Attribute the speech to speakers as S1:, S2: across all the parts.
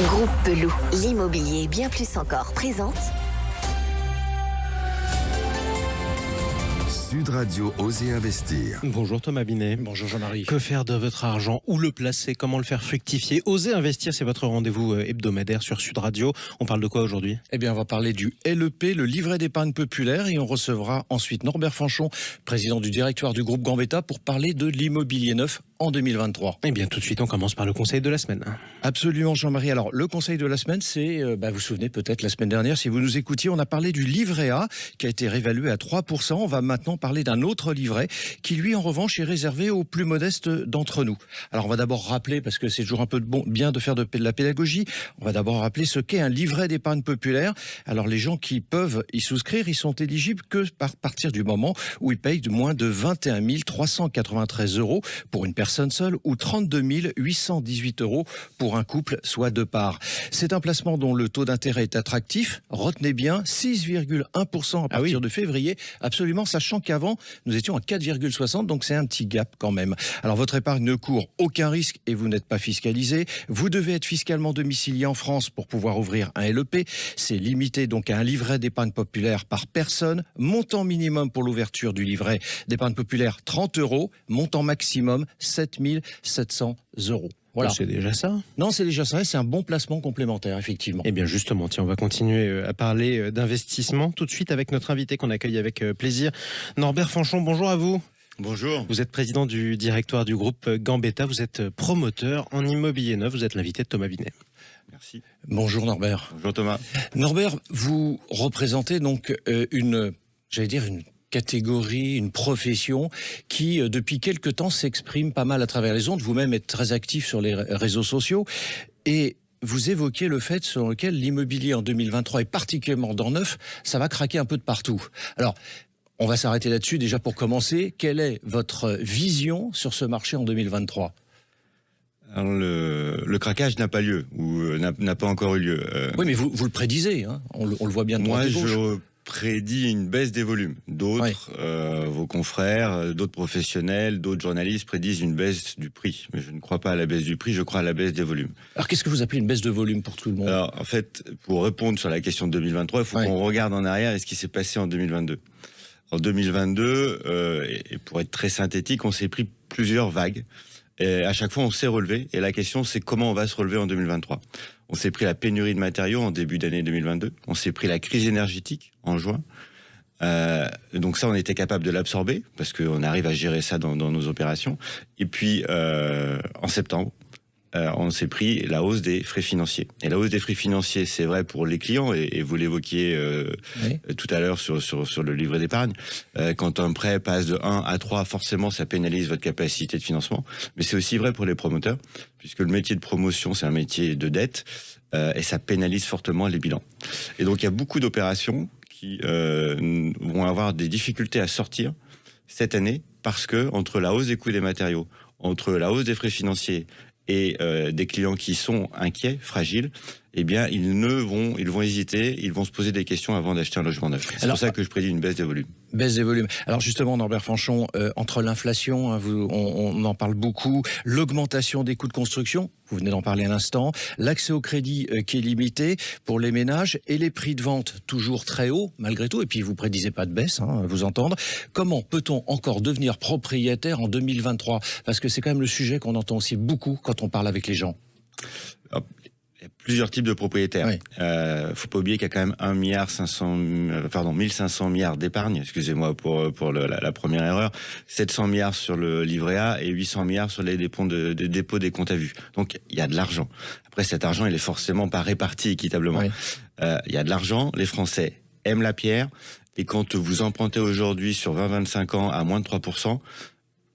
S1: Groupe Pelou, l'immobilier bien plus encore présente.
S2: Sud Radio, Osez Investir.
S3: Bonjour Thomas Binet.
S4: Bonjour Jean-Marie.
S3: Que faire de votre argent? Où le placer? Comment le faire fructifier? Osez Investir, c'est votre rendez-vous hebdomadaire sur Sud Radio. On parle de quoi aujourd'hui?
S4: Eh bien, on va parler du LEP, le livret d'épargne populaire, et on recevra ensuite Norbert Fanchon, président du directoire du groupe Gambetta, pour parler de l'immobilier neuf en 2023.
S3: Eh bien, tout de suite, on commence par le conseil de la semaine.
S4: Absolument, Jean-Marie. Alors, le conseil de la semaine, c'est, vous vous souvenez peut-être, la semaine dernière, si vous nous écoutiez, on a parlé du livret A, qui a été réévalué à 3%. On va maintenant parler d'un autre livret, qui lui, en revanche, est réservé aux plus modestes d'entre nous. Alors, on va d'abord rappeler, parce que c'est toujours un peu bien de faire de la pédagogie, on va d'abord rappeler ce qu'est un livret d'épargne populaire. Alors, les gens qui peuvent y souscrire, ils sont éligibles que par partir du moment où ils payent de moins de 21 393 € pour une personne seule ou 32 818 € pour un couple, soit deux parts. C'est un placement dont le taux d'intérêt est attractif. Retenez bien, 6,1% à partir de février. Absolument, sachant qu'avant, nous étions à 4,60, donc c'est un petit gap quand même. Alors, votre épargne ne court aucun risque et vous n'êtes pas fiscalisé. Vous devez être fiscalement domicilié en France pour pouvoir ouvrir un LEP. C'est limité donc à un livret d'épargne populaire par personne. Montant minimum pour l'ouverture du livret d'épargne populaire, 30 €. Montant maximum, 7 700 €. Voilà.
S3: C'est déjà ça?
S4: Non, c'est déjà ça. C'est un bon placement complémentaire, effectivement.
S3: Eh bien, justement, tiens, on va continuer à parler d'investissement tout de suite avec notre invité qu'on accueille avec plaisir. Norbert Fanchon, bonjour à vous.
S5: Bonjour.
S3: Vous êtes président du directoire du groupe Gambetta. Vous êtes promoteur en immobilier neuf. Vous êtes l'invité de Thomas Binet.
S5: Merci.
S4: Bonjour Norbert.
S5: Bonjour Thomas.
S4: Norbert, vous représentez donc une catégorie, une profession qui, depuis quelque temps, s'exprime pas mal à travers les ondes. Vous-même êtes très actif sur les réseaux sociaux et vous évoquez le fait sur lequel l'immobilier en 2023 et particulièrement dans neuf, ça va craquer un peu de partout. Alors, on va s'arrêter là-dessus déjà pour commencer. Quelle est votre vision sur ce marché en 2023 ?
S5: Alors le craquage n'a pas lieu ou n'a pas encore eu lieu.
S4: Oui, mais vous le prédisez, hein, on le voit bien de droite
S5: Moi,
S4: et gauche.
S5: je prédis une baisse des volumes. D'autres, vos confrères, d'autres professionnels, d'autres journalistes prédisent une baisse du prix. Mais je ne crois pas à la baisse du prix, je crois à la baisse des volumes.
S4: Alors, qu'est-ce que vous appelez une baisse de volume pour tout le monde ?
S5: Alors, en fait, pour répondre sur la question de 2023, il faut qu'on regarde en arrière et ce qui s'est passé en 2022. En 2022, et pour être très synthétique, on s'est pris plusieurs vagues. Et à chaque fois, on s'est relevé. Et la question, c'est comment on va se relever en 2023. On s'est pris la pénurie de matériaux en début d'année 2022. On s'est pris la crise énergétique en juin. Donc ça, on était capable de l'absorber parce qu'on arrive à gérer ça dans nos opérations. Et puis, en septembre, on s'est pris la hausse des frais financiers. Et la hausse des frais financiers, c'est vrai pour les clients, et vous l'évoquiez tout à l'heure sur le livret d'épargne. Quand un prêt passe de 1 à 3, forcément, ça pénalise votre capacité de financement. Mais c'est aussi vrai pour les promoteurs, puisque le métier de promotion, c'est un métier de dette, et ça pénalise fortement les bilans. Et donc, il y a beaucoup d'opérations qui vont avoir des difficultés à sortir cette année, parce que entre la hausse des coûts des matériaux, entre la hausse des frais financiers, et des clients qui sont inquiets, fragiles, eh bien, ils vont hésiter, ils vont se poser des questions avant d'acheter un logement neuf. C'est pour ça que je prédis une baisse des volumes.
S4: Baisse des volumes. Alors justement, Norbert Fanchon, entre l'inflation, hein, on en parle beaucoup, l'augmentation des coûts de construction, vous venez d'en parler à l'instant, l'accès au crédit qui est limité pour les ménages et les prix de vente toujours très hauts malgré tout, et puis vous prédisez pas de baisse, hein, vous entendre. Comment peut-on encore devenir propriétaire en 2023 ? Parce que c'est quand même le sujet qu'on entend aussi beaucoup quand on parle avec les gens.
S5: Alors, il y a plusieurs types de propriétaires.
S4: Oui.
S5: Faut pas oublier qu'il y a quand même 1500 milliards d'épargne, excusez-moi pour la première erreur, 700 milliards sur le livret A et 800 milliards sur les dépôts des comptes à vue. Donc, il y a de l'argent. Après, cet argent, il est forcément pas réparti équitablement. Oui. Il y a de l'argent, les Français aiment la pierre, et quand vous empruntez aujourd'hui sur 20-25 ans à moins de 3%,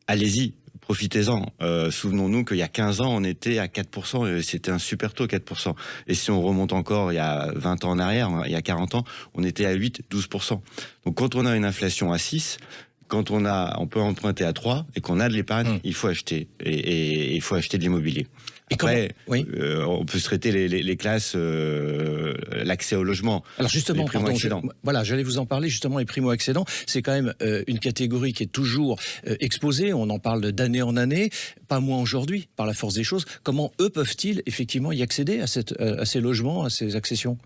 S5: allez-y. Profitez-en. Souvenons-nous qu'il y a 15 ans, on était à 4%, et c'était un super taux, 4%. Et si on remonte encore il y a 20 ans en arrière, il y a 40 ans, on était à 8-12%. Donc quand on a une inflation à 6, quand on peut emprunter à 3 et qu'on a de l'épargne, il faut acheter. Et il faut acheter de l'immobilier.
S4: Et
S5: Après,
S4: oui.
S5: on peut se traiter les classes, l'accès au logement.
S4: Alors justement,
S5: les primo-accédants.
S4: j'allais vous en parler justement, les primo-accédants, c'est quand même une catégorie qui est toujours exposée, on en parle d'année en année, pas moins aujourd'hui, par la force des choses. Comment eux peuvent-ils effectivement y accéder à ces logements, à ces accessions ?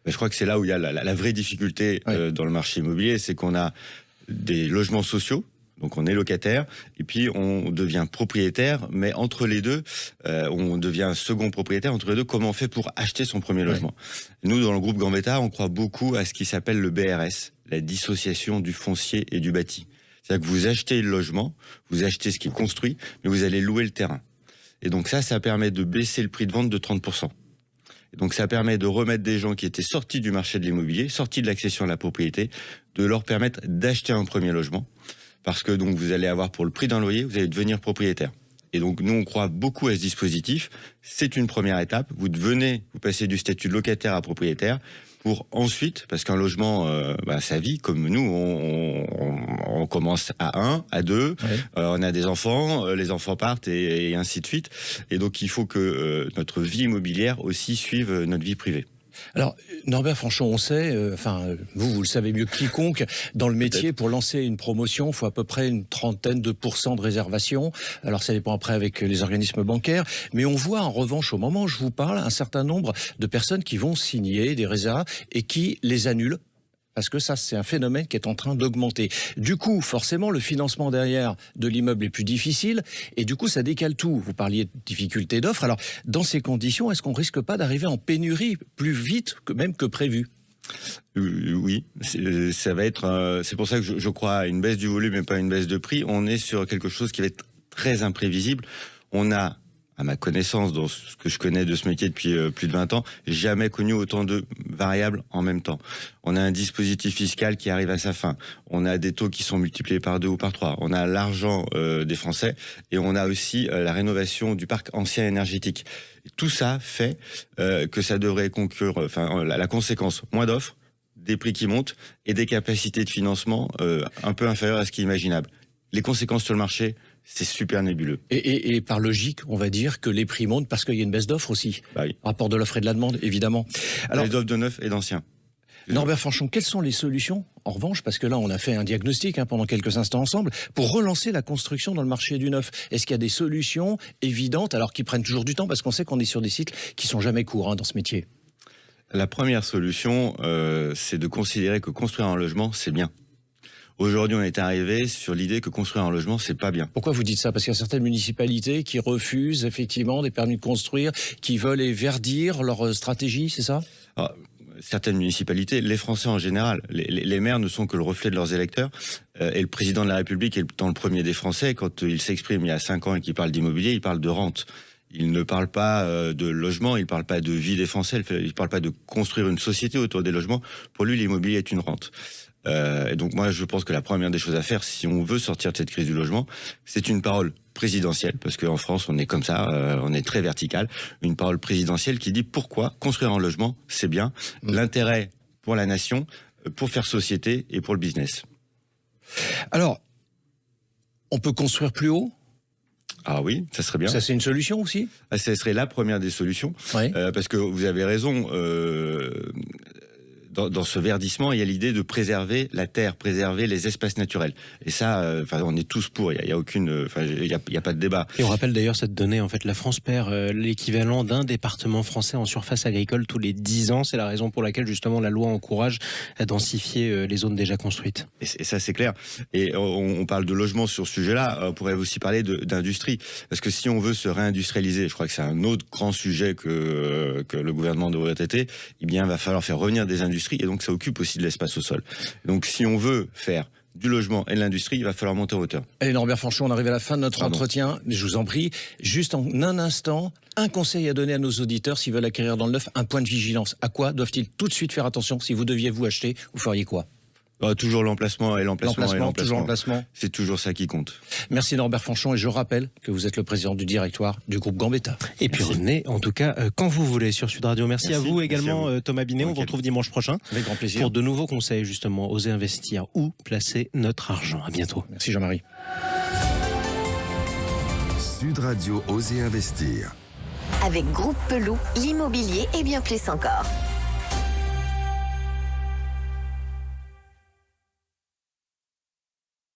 S5: Je crois que c'est là où il y a la vraie difficulté dans le marché immobilier, c'est qu'on a des logements sociaux. Donc on est locataire et puis on devient propriétaire, mais entre les deux, on devient second propriétaire. Entre les deux, comment on fait pour acheter son premier logement ? Nous, dans le groupe Gambetta, on croit beaucoup à ce qui s'appelle le BRS, la dissociation du foncier et du bâti. C'est-à-dire que vous achetez le logement, vous achetez ce qui est construit, mais vous allez louer le terrain. Et donc ça permet de baisser le prix de vente de 30%. Et donc ça permet de remettre des gens qui étaient sortis du marché de l'immobilier, sortis de l'accession à la propriété, de leur permettre d'acheter un premier logement. Parce que donc vous allez avoir pour le prix d'un loyer, vous allez devenir propriétaire. Et donc nous on croit beaucoup à ce dispositif. C'est une première étape. Vous passez du statut de locataire à propriétaire pour ensuite, parce qu'un logement, ça vit comme nous. On commence à 1, à 2. On a des enfants, les enfants partent et ainsi de suite. Et donc il faut que notre vie immobilière aussi suive notre vie privée.
S4: Alors, Norbert Fanchon, on sait, vous le savez mieux que quiconque, dans le métier,
S5: peut-être.
S4: pour lancer une promotion, il faut à peu près une 30% de réservation. Alors, ça dépend après avec les organismes bancaires. Mais on voit, en revanche, au moment où je vous parle, un certain nombre de personnes qui vont signer des résas et qui les annulent. Parce que ça, c'est un phénomène qui est en train d'augmenter. Du coup, forcément, le financement derrière de l'immeuble est plus difficile. Et du coup, ça décale tout. Vous parliez de difficulté d'offre. Alors, dans ces conditions, est-ce qu'on risque pas d'arriver en pénurie plus vite même que prévu ?
S5: Oui, ça va être. C'est pour ça que je crois à une baisse du volume et pas une baisse de prix. On est sur quelque chose qui va être très imprévisible. On a, à ma connaissance, dans ce que je connais de ce métier depuis plus de 20 ans, jamais connu autant de variables en même temps. On a un dispositif fiscal qui arrive à sa fin. On a des taux qui sont multipliés par 2 ou par 3. On a l'argent des Français et on a aussi la rénovation du parc ancien énergétique. Et tout ça fait que ça devrait conclure, la conséquence, moins d'offres, des prix qui montent et des capacités de financement un peu inférieures à ce qui est imaginable. Les conséquences sur le marché, c'est super nébuleux.
S4: Et par logique, on va dire que les prix montent parce qu'il y a une baisse d'offres aussi.
S5: Oui.
S4: Rapport de l'offre et de la demande, évidemment. Alors,
S5: les offres de neuf et d'anciens.
S4: Norbert Fanchon, quelles sont les solutions, en revanche, parce que là, on a fait un diagnostic pendant quelques instants ensemble, pour relancer la construction dans le marché du neuf ? Est-ce qu'il y a des solutions évidentes, alors qui prennent toujours du temps, parce qu'on sait qu'on est sur des cycles qui sont jamais courts dans ce métier ?
S5: La première solution, c'est de considérer que construire un logement, c'est bien. Aujourd'hui, on est arrivé sur l'idée que construire un logement, c'est pas bien.
S4: Pourquoi vous dites ça ? Parce qu'il y a certaines municipalités qui refusent effectivement des permis de construire, qui veulent verdir leur stratégie, c'est ça ?
S5: Alors, certaines municipalités, les Français en général, les maires ne sont que le reflet de leurs électeurs. Et le président de la République est le premier des Français. Quand il s'exprime il y a 5 ans et qu'il parle d'immobilier, il parle de rente. Il ne parle pas de logement, il ne parle pas de vie des Français, il ne parle pas de construire une société autour des logements. Pour lui, l'immobilier est une rente. Et donc moi, je pense que la première des choses à faire, si on veut sortir de cette crise du logement, c'est une parole présidentielle, parce qu'en France, on est comme ça, on est très vertical. Une parole présidentielle qui dit pourquoi construire un logement, c'est bien. L'intérêt pour la nation, pour faire société et pour le business.
S4: Alors, on peut construire plus haut ?
S5: Ah oui, ça serait bien.
S4: Ça, c'est une solution aussi ?
S5: Ça serait la première des solutions.
S4: Oui.
S5: Parce que vous avez raison, dans ce verdissement, il y a l'idée de préserver la terre, préserver les espaces naturels. Et ça, on est tous pour. Il y a aucune, il y a pas de débat.
S3: Et on rappelle d'ailleurs cette donnée, en fait, la France perd l'équivalent d'un département français en surface agricole tous les 10 ans. C'est la raison pour laquelle, justement, la loi encourage à densifier les zones déjà construites.
S5: Et ça, c'est clair. Et on parle de logement sur ce sujet-là. On pourrait aussi parler d'industrie. Parce que si on veut se réindustrialiser, je crois que c'est un autre grand sujet que le gouvernement devrait traiter, eh bien, il va falloir faire revenir des industries. Et donc, ça occupe aussi de l'espace au sol. Donc, si on veut faire du logement et de l'industrie, il va falloir monter en hauteur.
S4: Allez, Norbert Fanchon, on arrive à la fin de notre entretien. Je vous en prie, juste en un instant, un conseil à donner à nos auditeurs s'ils veulent acquérir dans le neuf, un point de vigilance. À quoi doivent-ils tout de suite faire attention ? Si vous deviez vous acheter, vous feriez quoi ?
S5: Toujours l'emplacement et l'emplacement.
S4: Toujours l'emplacement.
S5: C'est toujours ça qui compte.
S4: Merci Norbert Fanchon, et je rappelle que vous êtes le président du directoire du groupe Gambetta.
S3: Et puis revenez, en tout cas, quand vous voulez sur Sud Radio. Merci à vous également, à vous. Thomas Binet. On vous retrouve dimanche prochain.
S4: Avec grand plaisir.
S3: Pour de nouveaux conseils, justement, oser investir, où placer notre argent. À bientôt.
S4: Merci Jean-Marie.
S2: Sud Radio, oser investir.
S1: Avec Groupe Pelou, l'immobilier et bien plus encore.